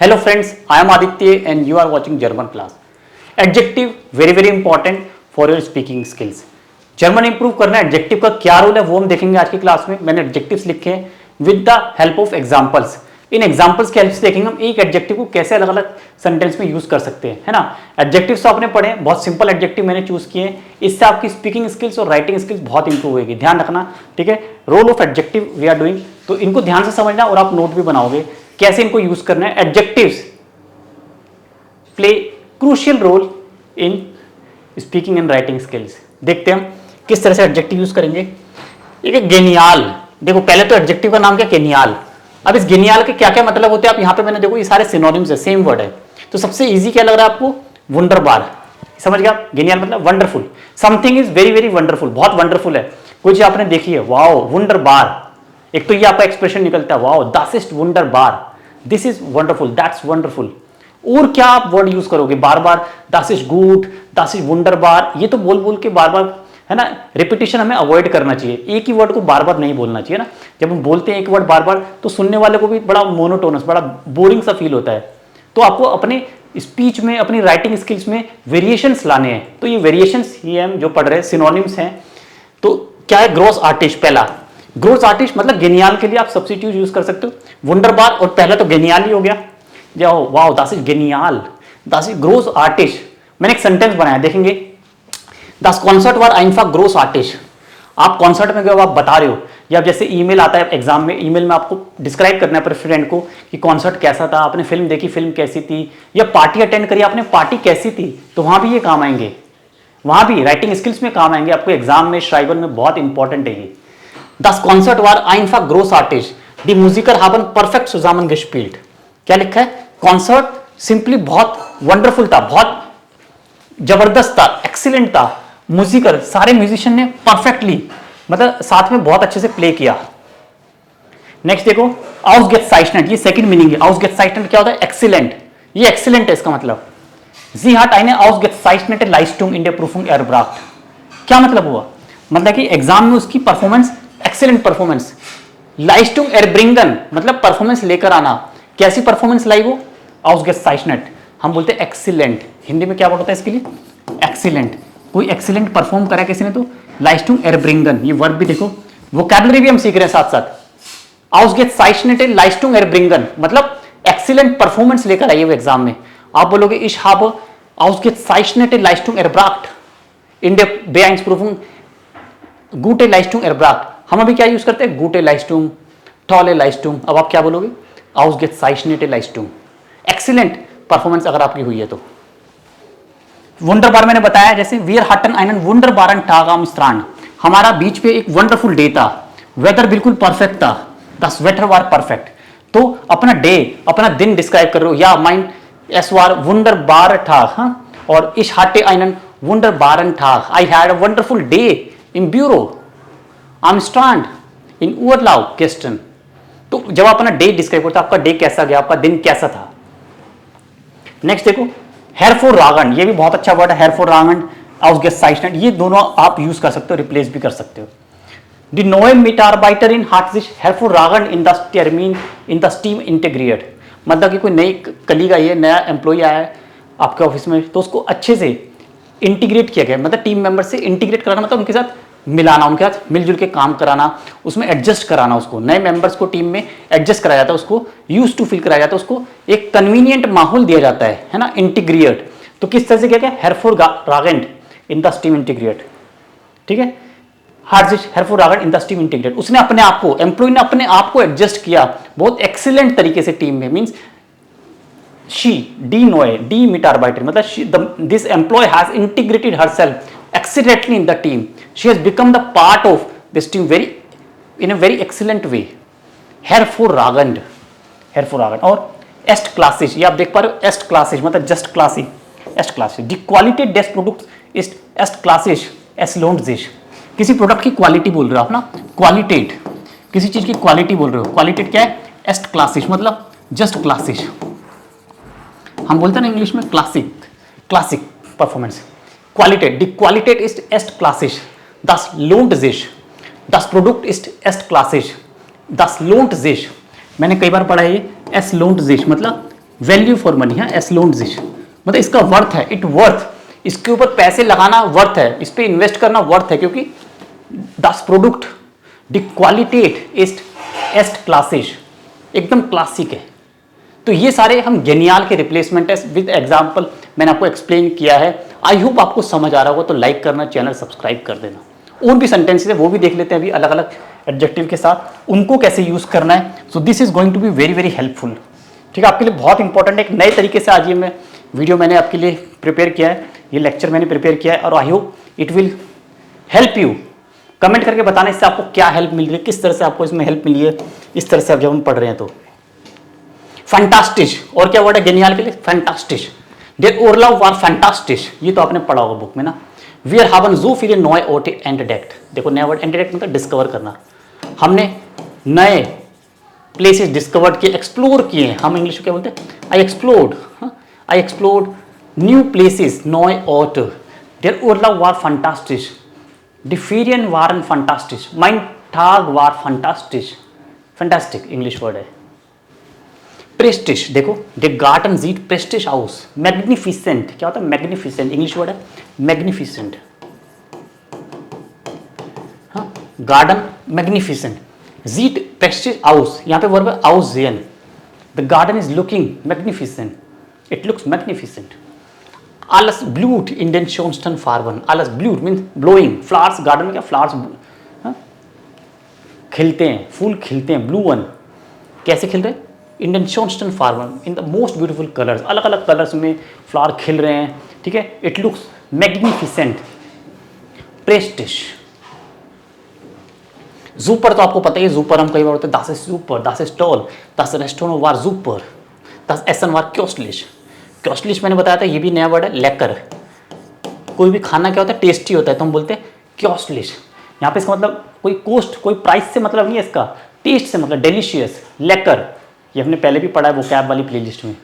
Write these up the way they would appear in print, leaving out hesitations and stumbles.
Hello friends, I am Aditya and you are watching German class. Adjective very important for your speaking skills. German improve करना adjective का क्या role है वो हम देखेंगे आज की क्लास में. मैंने एडजेक्टिव्स लिखे हैं with the help of examples. In examples की हेल्प से देखेंगे हम एक एडजेक्टिव को कैसे अलग अलग सेंटेंस में यूज कर सकते हैं, है ना. एडजेक्टिव्स तो आपने पढ़े, बहुत सिंपल एडजेक्टिव मैंने चूज किए. इससे आपकी स्पीकिंग स्किल्स और राइटिंग स्किल्स बहुत इंप्रूव होगी. ध्यान रखना, ठीक है. Role of adjective we are doing, तो इनको ध्यान से समझना और आप नोट भी बनाओगे कैसे इनको यूज करना है. Adjectives play crucial role in speaking and writing skills. देखते हैं हम किस तरह से एडजेक्टिव यूज करेंगे. एक है गेनियाल. देखो पहले तो एडजेक्टिव का नाम क्या, गेनियाल. अब इस गेनियाल के क्या क्या मतलब होते हैं आप यहाँ पे मैंने देखो ये सारे सिनोनिम्स है, सेम वर्ड है. तो सबसे इजी क्या लग रहा है आपको, वंडरबार. समझ गया. गेनियाल मतलब wonderful. Something is very wonderful, बहुत वंडरफुल है. कोई चीज आपने देखी है, वाओ वंडरबार. एक तो ये आपका एक्सप्रेशन निकलता है, वाओ दैट इज वंडरबार, this is wonderful, that's wonderful. और क्या आप वर्ड यूज करोगे बार बार, that is good, that is वंडरबार. ये तो बोल बोल के बार बार, है ना. रिपीटिशन हमें अवॉइड करना चाहिए. एक ही वर्ड को बार बार नहीं बोलना चाहिए ना. जब हम बोलते हैं एक वर्ड बार बार तो सुनने वाले को भी बड़ा मोनोटोनस, बड़ा बोरिंग सा फील होता है. तो आपको अपने स्पीच में, अपनी राइटिंग स्किल्स में वेरिएशंस लाने हैं. तो ये वेरिएशंस ये हम जो पढ़ रहे हैं सिनोनिम्स हैं. तो क्या है, ग्रॉस आर्टिस्ट. पहला ग्रॉस आर्टिस्ट मतलब गेनियाल के लिए आप सब्स्टिट्यूट यूज कर सकते हो. वंडरबार और पहला तो गेनियाल ही हो गया. जाओ वाओ दैट इज गेनियाल, दैट इज ग्रॉस आर्टिस्ट. मैंने एक सेंटेंस बनाया, देखेंगे. द कॉन्सर्ट वर आइनफा ग्रोस आर्टिस्ट. आप कॉन्सर्ट में गए, आप बता रहे हो, या जैसे ईमेल आता है एग्जाम में, ईमेल में आपको डिस्क्राइब करना है अपने फ्रेंड को कि कॉन्सर्ट कैसा था, आपने फिल्म देखी, फिल्म कैसी थी, या पार्टी अटेंड करी आपने, पार्टी कैसी थी. तो वहां भी ये काम आएंगे, वहां भी राइटिंग स्किल्स में काम आएंगे आपको. एग्जाम में, श्राइबल में बहुत इंपॉर्टेंट है ये. द कॉन्सर्ट वर आइनफा ग्रोस आर्टिस्ट, द म्यूजिकर haben परफेक्ट zusammengespielt. क्या लिखा है, कॉन्सर्ट सिंपली बहुत वंडरफुल था, बहुत जबरदस्त था, एक्सीलेंट था. म्यूजिकर सारे म्यूजिशियन ने परफेक्टली मतलब साथ में बहुत अच्छे से प्ले किया. नेक्स्ट देखो, ausgezeichnet, ये सेकंड मीनिंग है. ausgezeichnet क्या होता है, एक्सीलेंट. ये एक्सीलेंट है इसका मतलब. Sie hat eine ausgezeichnete Leistung in der Prüfung erbracht. क्या मतलब हुआ, मतलब कि एग्जाम में उसकी performance excellent performance. Leistung erbringen मतलब परफॉर्मेंस लेकर आना. कैसी परफॉर्मेंस लाई वो, ausgezeichnet. हम बोलते हैं एक्सीलेंट. हिंदी में क्या वर्ड होता है इसके लिए, एक्सीलेंट. कोई एक्सीलेंट परफॉर्म करा किसी ने तो Leistung erbringen. ये वर्ब भी देखो, वोकैबुलरी भी हम सीख रहे हैं साथ साथ. Ausgezeichnete Leistung erbringen मतलब एक्सीलेंट परफॉर्मेंस लेकर आइए वो एग्जाम में. आप बोलोगे ich habe ausgezeichnete Leistung erbracht in der Beeinspruchung gute Leistung erbracht. हम अभी क्या यूज करते हैं, gute Leistung, tolle Leistung. अब आप क्या बोलोगे, ausgezeichnete Leistung. एक्सीलेंट परफॉर्मेंस अगर आपकी हुई है तो. वंडरबार मैंने बताया, जैसे wir hatten einen wunderbaren Tag am Strand. हमारा बीच पे एक वंडरफुल डे था, वेदर बिल्कुल परफेक्ट था, das Wetter war perfect. तो अपना डे, अपना दिन डिस्क्राइब कर रहे हो, या mein es war wunderbar Tag. हाँ, और ich hatte einen wunderbaren Tag. I had a wonderful day im Büro am Strand in Urlaub gestern. तो जब आप अपना डे डिस्क्राइब करते हो, आपका डे कैसा गया, आपका दिन कैसा था. नेक्स्ट देखो, hervorragend, ये भी बहुत अच्छा वर्ड है, hervorragend, ausgezeichnet. ये दोनों आप यूज कर सकते हो, रिप्लेस भी कर सकते हो. Die neue Mitarbeiterin hat sich hervorragend in das Termin in das Team integriert. मतलब कि कोई नई कलीग आई है, नया एम्प्लॉय आया है आपके ऑफिस में, तो उसको अच्छे से इंटीग्रेट किया गया. मतलब टीम मेंबर से इंटीग्रेट कराना मतलब उनके साथ मिलाना, उनके साथ मिलजुल के काम कराना, उसमें एडजस्ट कराना. उसको नए मेंबर्स को टीम में एडजस्ट कराया जाता है, उसको यूज टू फील कराया जाता है, उसको एक कन्वीनियंट माहौल दिया जाता है ना. इंटीग्रेट तो किस तरह से किया गया, hervorragend in the team integrate. ठीक है, hervorragend in the team integrate. उसने अपने आप को, एम्प्लॉय ने अपने आप को एडजस्ट किया बहुत एक्सीलेंट तरीके से टीम में. Means she, die neue, die Mitarbeiterin मतलब this employee has integrated herself excellently in the team. She has become the part of this team in a very excellent way. hervorragend. और erst classisch, ये आप देख पा रहे हो, erst classisch मतलब just classic, erst classisch. Die Qualität des Produkts ist erst classisch, es lohnt sich. किसी product की क्वालिटी बोल रहे हो आप ना, क्वालिटेट, किसी चीज की क्वालिटी बोल रहे हो. क्वालिटेट क्या है, एस्ट क्लासिश मतलब जस्ट क्लासिश. हम बोलते हैं ना इंग्लिश में क्लासिक, क्लासिक परफॉर्मेंस. क्वालिटेट, दी क्वालिटेट इज एस्ट क्लासिश, दस लोन्ट जिश, दस प्रोडक्ट इज एस्ट क्लासिश, दस लोन्ट जिश. मैंने कई बार पढ़ा है ये, एस लोन्ट जिश मतलब वैल्यू फॉर मनी है, एस लोन दिस मतलब इसका वर्थ है, इट वर्थ, इसके ऊपर पैसे लगाना वर्थ है, इस पे इन्वेस्ट करना वर्थ है, क्योंकि दस प्रोडक्ट द क्वालिटेट एस्ट क्लासेस एकदम क्लासिक है। तो ये सारे हम गेनियाल के रिप्लेसमेंट है विद एग्जांपल मैंने आपको एक्सप्लेन किया है। आई होप आपको समझ आ रहा होगा, तो लाइक करना, चैनल सब्सक्राइब कर देना। और भी सेंटेंसेस है वो भी देख लेते हैं अभी अलग अलग एडजेक्टिव के साथ, उनको कैसे यूज करना है। So this is going to be very very helpful. ठीक है, आपके लिए बहुत इंपॉर्टेंट है। एक नए तरीके से आज ये मैं वीडियो मैंने आपके लिए प्रिपेयर किया है, ये लेक्चर मैंने प्रिपेयर किया है, और I hope it will help you. Comment करके बताना इससे आपको क्या हेल्प मिल रही है, किस तरह से आपको इसमें हेल्प मिली है, इस तरह से आप जब हम पढ़ रहे हैं तो। फैंटास्टिश, और क्या वर्ड है गेनियाल के लिए? फैंटास्टिश। देर ओरलव वार फैंटास्टिश, ये तो आपने पढ़ा होगा बुक में ना। वी आर हावन जू फिर नॉय ओटे एंटरडेक्ट, देखो नया वर्ड एंटरडेक्ट मतलब डिस्कवर करना। हमने नए प्लेसेस डिस्कवर किए, एक्सप्लोर किए हैं। हम इंग्लिश में क्या बोलते हैं? आई एक्सप्लोर्ड न्यू प्लेसेस नॉय ओट। देर ओरलव वार फैंटास्टिश, द फीरियन वार एंड फैंटास्टिश, माइन टाग वार फैंटास्टिश, फैंटास्टिक इंग्लिश वर्ड है। प्रेस्टिश, देखो द गार्डन जीट प्रेस्टिश हाउस, मैग्निफिसेंट, क्या होता है? मैग्निफिसेंट इंग्लिश वर्ड है, मैग्निफिसेंट। हाँ, गार्डन मैग्निफिसेंट, जीट प्रेस्टिश हाउस, यहाँ पे वर्ब है हाउसियन। The garden is looking magnificent, it looks magnificent. आलस ब्लूट इंडियन शोनस्टन फार्वन, आलस ब्लूट मीन्स ब्लोइंग, फ्लावर्स, गार्डन में क्या फ्लावर्स खिलते हैं, फूल खिलते हैं, ब्लू वन, कैसे खिल रहे हैं? इंडियन शोनस्टन फार्वन in the most beautiful colours, अलग अलग कलर्स में फ्लावर खिल रहे हैं। ठीक है, इट लुक्स मैग्निफिसेंट। प्रेस्टिश, जूपर तो आपको पता ही है, जूपर हम कई बार होते हैं, दास इज सुपर, दास इज टॉल, दास रेस्टोरेंट वार जूपर, दास एसन वार क्योस्टलिश। क्योस्टलिश मैंने बताया था, ये भी नया वर्ड है, लेकर। कोई भी खाना क्या होता है? टेस्टी होता है, तो हम बोलते हैं क्योस्टलिश। यहाँ पे इसका मतलब कोई कोस्ट, कोई प्राइस से मतलब नहीं है इसका, टेस्ट से मतलब डिलीशियस, लेकर। ये हमने पहले भी पढ़ा है वोकैब वाली प्लेलिस्ट में।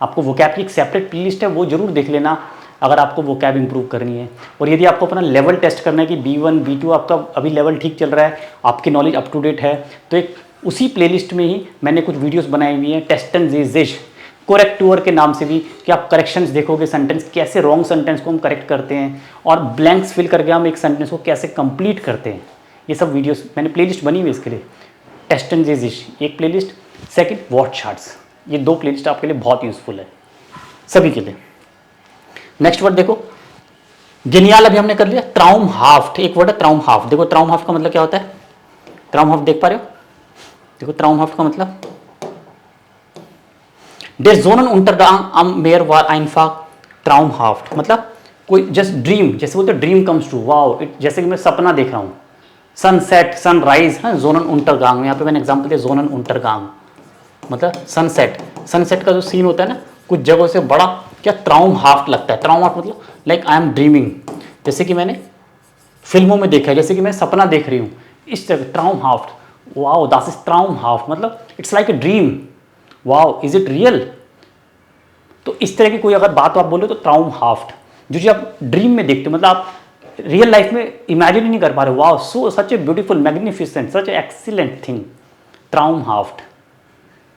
आपको वोकैब की एक सेपरेट प्लेलिस्ट है, वो जरूर देख लेना अगर आपको वोकैब इंप्रूव करनी है। और यदि आपको अपना लेवल टेस्ट करना है कि B1 B2 आपका अभी लेवल ठीक चल रहा है, आपकी नॉलेज अप टू डेट है, तो एक उसी प्लेलिस्ट में ही मैंने कुछ वीडियोस बनाई हुई हैं, टेस्ट एंड जिश कोरेक्टूअर के नाम से भी, कि आप करेक्शंस देखोगे, सेंटेंस कैसे रॉन्ग सेंटेंस को हम करेक्ट करते हैं, और ब्लैंक्स फिल करके हम एक सेंटेंस को कैसे कंप्लीट करते हैं। ये सब वीडियोस मैंने प्लेलिस्ट बनी हुई है इसके लिए। टेस्ट एंड जिश एक प्लेलिस्ट, सेकंड वर्ड चार्ट्स, ये दो प्लेलिस्ट आपके लिए बहुत यूजफुल है सभी के लिए। नेक्स्ट वर्ड देखो, गेनियाल अभी हमने कर लिया। ट्राउमहाफ्ट, एक वर्ड है ट्राउमहाफ्ट। देखो ट्राउमहाफ्ट का मतलब क्या होता है? ट्राउमहाफ्ट देख पा रहे हो? देखो ट्राउमहाफ्ट का मतलब, Der Zonen Untergang am Meer war einfach traumhaft, मतलब कोई जस्ट ड्रीम, जैसे बोलते ड्रीम कम्स ट्रू, वाओ, जैसे कि मैं सपना देख रहा हूँ। सनसेट, सनराइज है, जोनन उंटरगांग, यहाँ पे मैंने एग्जांपल दिया जोनन उंटरगांग मतलब सनसेट। सनसेट का जो सीन होता है ना, कुछ जगहों से बड़ा क्या ट्राउमहाफ्ट लगता है। ट्राउमहाफ्ट मतलब लाइक आई एम ड्रीमिंग, जैसे कि मैंने फिल्मों में देखा है, जैसे कि मैं सपना देख रही हूँ, इस तरह ट्राउमहाफ्ट, वाओ दैट इज ट्राउमहाफ्ट, मतलब it's like a dream, wow is it real. तो इस तरह की कोई अगर बात आप बोलो तो ट्राउमहाफ्ट, जो आप ड्रीम में देखते हो, मतलब आप रियल लाइफ में इमेजिन ही नहीं कर पा रहे, wow so such a beautiful magnificent such a excellent thing, ट्राउमहाफ्ट।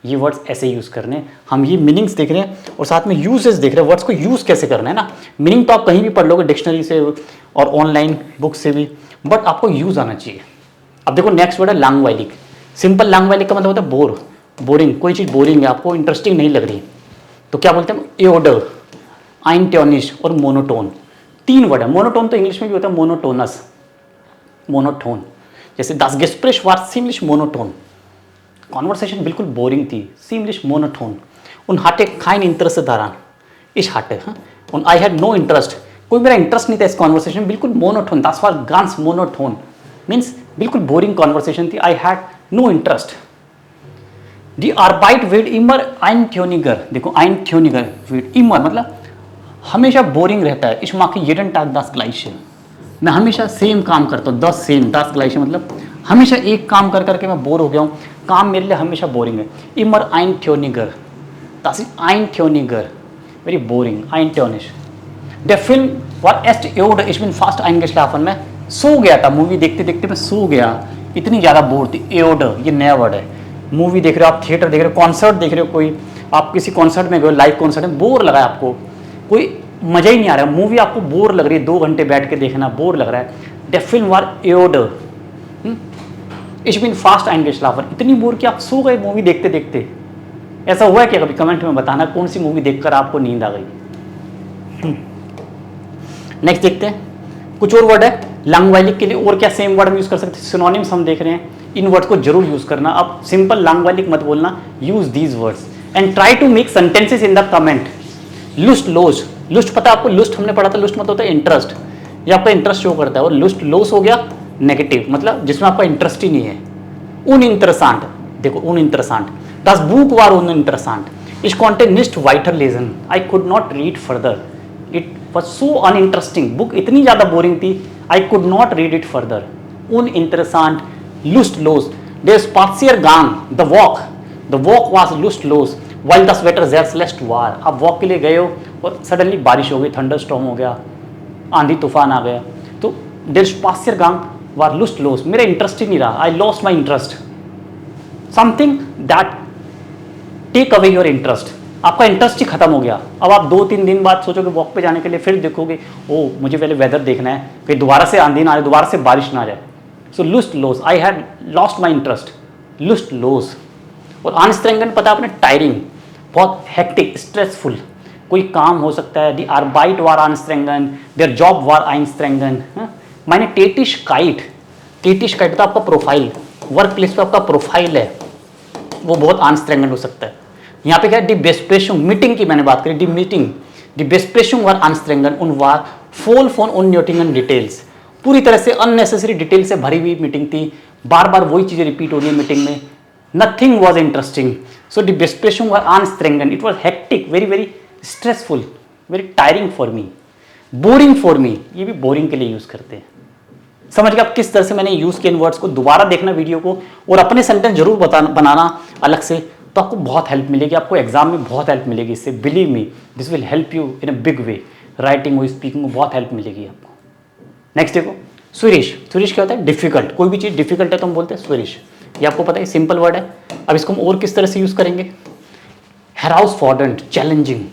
ये वर्ड्स ऐसे यूज करने, हम ये मीनिंग्स देख रहे हैं और साथ में यूजेस देख रहे हैं, वर्ड्स को यूज कैसे करना है ना। मीनिंग तो आप कहीं भी पढ़ लोगे डिक्शनरी से और ऑनलाइन बुक से भी, बट आपको यूज आना चाहिए। अब देखो नेक्स्ट वर्ड है लैंग्वाइलिक। सिंपल लैंग्वाइलिक का मतलब होता है बोर, बोरिंग, कोई चीज़ बोरिंग है, आपको इंटरेस्टिंग नहीं लग रही, तो क्या बोलते हैं? एओडर, आइनट्योनिश और मोनोटोन। तीन वर्ड है। मोनोटोन तो इंग्लिश में भी होता है मोनोटोनस, मोनोटोन। जैसे das Gespräch war ziemlich monoton, conversation बिल्कुल बोरिंग थी, ziemlich monoton। उन hatte kein Interesse daran, ich hatte, und I had no interest, कोई मेरा इंटरेस्ट नहीं था इस कॉन्वर्सेशन में, बिल्कुल monotone, das war ganz monoton, means बिल्कुल बोरिंग कॉन्वर्सेशन थी, I had no interest। Die Arbeit wird immer eintöniger, देखो eintöniger, wird immer मतलब हमेशा बोरिंग रहता है। Ich mache jeden Tag das Gleiche, मैं हमेशा सेम काम करता हूँ, das same, das Gleiche मतलब हमेशा एक काम कर करके मैं बोर हो गया हूँ, काम मेरे लिए हमेशा बोरिंग है। immer eintöniger, das ist eintöniger, very boring, eintönig। Der Film war erst öde, ich bin fast eingeschlafen, मैं सो गया था, मूवी देखते देखते मैं सो गया, इतनी ज़्यादा बोर थी। öde, ये नया वर्ड है। मूवी देख रहे हो आप, थिएटर देख रहे हो, कॉन्सर्ट देख रहे हो, कोई आप किसी कॉन्सर्ट में गए, लाइव कॉन्सर्ट में, बोर लगा है आपको, कोई मजा ही नहीं आ रहा है, मूवी आपको बोर लग रही है, 2 घंटे बैठ के देखना बोर लग रहा है, der Film war öde, ich bin fast eingeschlafen, इतनी बोर कि आप सो गए मूवी देखते देखते। ऐसा हुआ है क्या कभी? कमेंट में बताना कौन सी मूवी देखकर आपको नींद आ गई। नेक्स्ट देखते हैं, कुछ और वर्ड है लैंग्वेज के लिए, और क्या सेम वर्ड हम यूज कर सकते हैं? सिनोनिम्स हम देख रहे हैं, इन वर्ड को जरूर यूज करना। अब सिंपल लैंग्वेज मत बोलना, use these words and try to make sentences in the comment. लुस्ट लोस, लुस्ट पता है आपको, लुस्ट हमने पढ़ा था, लुस्ट मतलब होता है इंटरेस्ट, ये आपका इंटरेस्ट शो करता है, और लुस्ट लोस हो गया नेगेटिव, मतलब जिसमें आपका इंटरेस्ट ही नहीं है। uninteressant, देखो uninteressant, das Buch war uninteressant, ich konnte nicht weiterlesen, I could not read further, it was so uninteresting, book इतनी ज़्यादा बोरिंग थी, I could not read it further, uninteressant, lustlos, der Spaziergang, the walk was lustlos, while the sweater sehr schlecht war, आप walk के लिए गए हो और suddenly बारिश हो गई, थंडर स्टॉर्म हो गया, आंधी तूफान आ गया, तो der Spaziergang war lustlos, मेरा इंटरेस्ट ही नहीं रहा, I lost my interest, something that take away your interest, आपका इंटरेस्ट ही खत्म हो गया। अब आप 2-3 दिन बाद सोचोगे वॉक पे जाने के लिए, फिर देखोगे ओ मुझे पहले वेदर देखना है, फिर दोबारा से आंधी ना आ जाए, दोबारा से बारिश ना आ जाए। सो लुस्ट लोस, I had lost my interest, लुस्ट लोस। और आनस्ट्रेंगन पता है आपने, टायरिंग, बहुत हेक्टिक, स्ट्रेसफुल, कोई काम हो सकता है, दी आर्बाइट वार आनस्ट्रेंगन, देयर जॉब वार आइंस्ट्रेंगन। मैंने टेटिश काइट तो आपका प्रोफाइल, वर्क प्लेस पे आपका प्रोफाइल है, वो बहुत आनस्ट्रेंगन हो सकता है। यहाँ पे क्या है, दी बेस्प्रेशुंग, मीटिंग की मैंने बात करी, दी बेस्प्रेशुंग वार आनस्ट्रेंगन उन वार फोल फोन उन न्यूटिंगन डिटेल्स, पूरी तरह से अननेसेसरी डिटेल से भरी हुई मीटिंग थी, बार बार वही चीज़ें रिपीट हो रही है मीटिंग में, नथिंग वॉज इंटरेस्टिंग, सो दी बेस्प्रेशुंग वार आनस्ट्रेंगन, it was hectic, very very stressful, very tiring for me, boring for me, ये भी बोरिंग के लिए यूज़ करते हैं। समझ गए आप किस तरह से मैंने यूज किए इन वर्ड्स को? दोबारा देखना वीडियो को और अपने सेंटेंस जरूर बनाना अलग से, तो आपको बहुत हेल्प मिलेगी, आपको एग्जाम में बहुत हेल्प मिलेगी इससे, believe me this will help you in a big way, writing और स्पीकिंग में बहुत हेल्प मिलेगी आपको। नेक्स्ट देखो, स्विरिश क्या होता है? डिफिकल्ट, कोई भी चीज़ डिफिकल्ट है तो हम बोलते हैं स्विरिश, ये आपको पता है, सिंपल वर्ड है। अब इसको हम और किस तरह से यूज करेंगे? हेराउसफॉर्डेंट, चैलेंजिंग,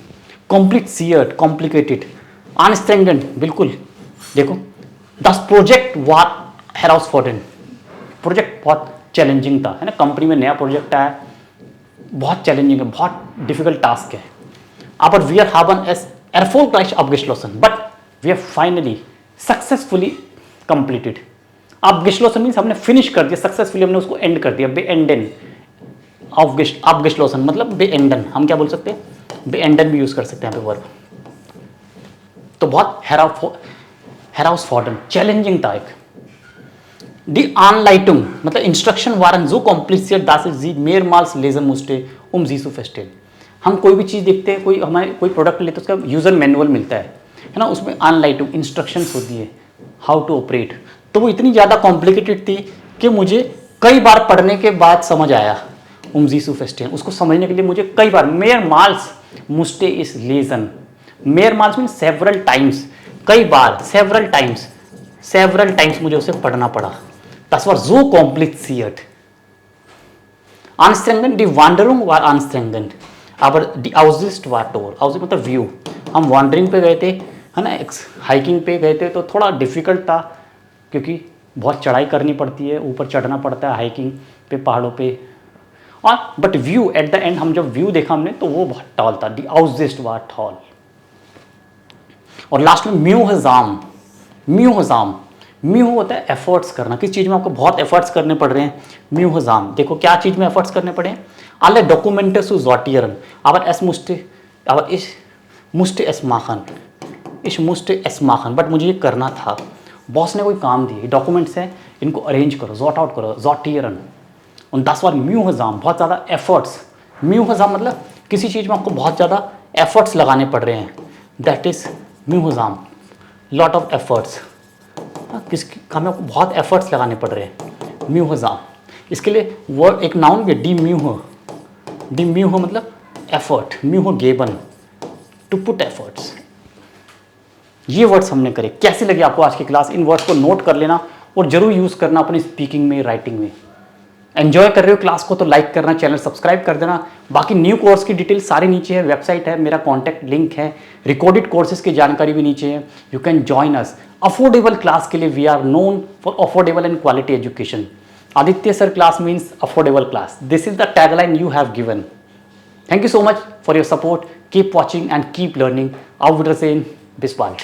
कॉम्प्लिसिएट, कॉम्प्लिकेटेड, अनस्ट्रेंगेंड, बिल्कुल देखो, दस प्रोजेक्ट वार हेराउसफॉर्डेंट, प्रोजेक्ट बहुत चैलेंजिंग था, है ना, कंपनी में नया प्रोजेक्ट आया, बहुत चैलेंजिंग है, बहुत डिफिकल्ट टास्क है। Aber wir haben es erfolgreich abgeschlossen, but we have finally successfully completed. abgeschlossen means हमने फिनिश कर दिया, सक्सेसफुली हमने उसको एंड कर दिया, beenden, abgeschlossen मतलब beenden, हम क्या बोल सकते हैं? beenden भी यूज कर सकते हैं यहाँ पे वर्ब। तो बहुत हेराउसफॉर्डन, चैलेंजिंग था एक। Die Anleitung मतलब instruction waren so kompliziert, dass ich sie mehrmals lesen musste, um sie zu verstehen। हम कोई भी चीज़ देखते हैं, कोई प्रोडक्ट लेते हैं, उसका यूज़र मैनुअल मिलता है ना, उसमें अनलाइटिंग इंस्ट्रक्शंस होती है, हाउ टू ऑपरेट, तो वो इतनी ज़्यादा कॉम्प्लिकेटेड थी कि मुझे कई बार पढ़ने के बाद समझ आया, sie zu verstehen, उसको समझने के लिए मुझे कई बार, mehrmals musste ich lesen, mehrmals means several times, कई बार, सेवरल टाइम्स मुझे उसे पढ़ना पड़ा। Das war so kompliziert. Anstrengend, die Wanderung war anstrengend, aber die Aussicht war toll। Aussicht मतलब व्यू, हम वॉन्डरिंग पे गए थे, है ना, हाइकिंग पे गए थे, तो थोड़ा डिफिकल्ट था क्योंकि बहुत चढ़ाई करनी पड़ती है, ऊपर चढ़ना पड़ता है हाइकिंग पे, पहाड़ों पे, और but view at the end, हम जब व्यू देखा हमने तो वो बहुत टॉल था, दी आउजिस्ट वार टॉल। और लास्ट में म्यू होता है एफर्ट्स करना, किस चीज़ में आपको बहुत एफर्ट्स करने पड़ रहे हैं, म्यूहजाम। देखो क्या चीज़ में एफर्ट्स करने पड़े हैं, alle Dokumente zu sortieren, aber ich musste es machen, but मुझे ये करना था, बॉस ने कोई काम दिए, डॉक्यूमेंट्स हैं, इनको अरेंज करो, सॉर्ट आउट करो, sortieren, और das war म्यूहजाम, बहुत ज़्यादा एफर्ट्स। म्यूहजाम मतलब किसी चीज़ में आपको बहुत ज़्यादा एफर्ट्स लगाने पड़ रहे हैं, दैट इज म्यूहजाम, लॉट ऑफ एफर्ट्स, किस काम में आपको बहुत एफर्ट्स लगाने पड़ रहे हैं, म्यूहजाम। इसके लिए वर्ड एक नाउन भी, डी म्यूह मतलब एफर्ट, म्यूह गेबन, टू पुट एफर्ट्स। ये वर्ड्स हमने करे। कैसी लगी आपको आज की क्लास? इन वर्ड्स को नोट कर लेना और जरूर यूज करना अपनी स्पीकिंग में, राइटिंग में। एंजॉय कर रहे हो क्लास को तो लाइक करना, चैनल सब्सक्राइब कर देना। बाकी न्यू कोर्स की डिटेल सारी नीचे है, वेबसाइट है, मेरा कॉन्टैक्ट लिंक है, रिकॉर्डेड कोर्सेज की जानकारी भी नीचे है। You can join us. Affordable class के लिए we are known for affordable and quality education. Aditya sir class means affordable class. This is the tagline you have given. Thank you so much for your support. Keep watching and keep learning. Auf Wiedersehen. Bis bald.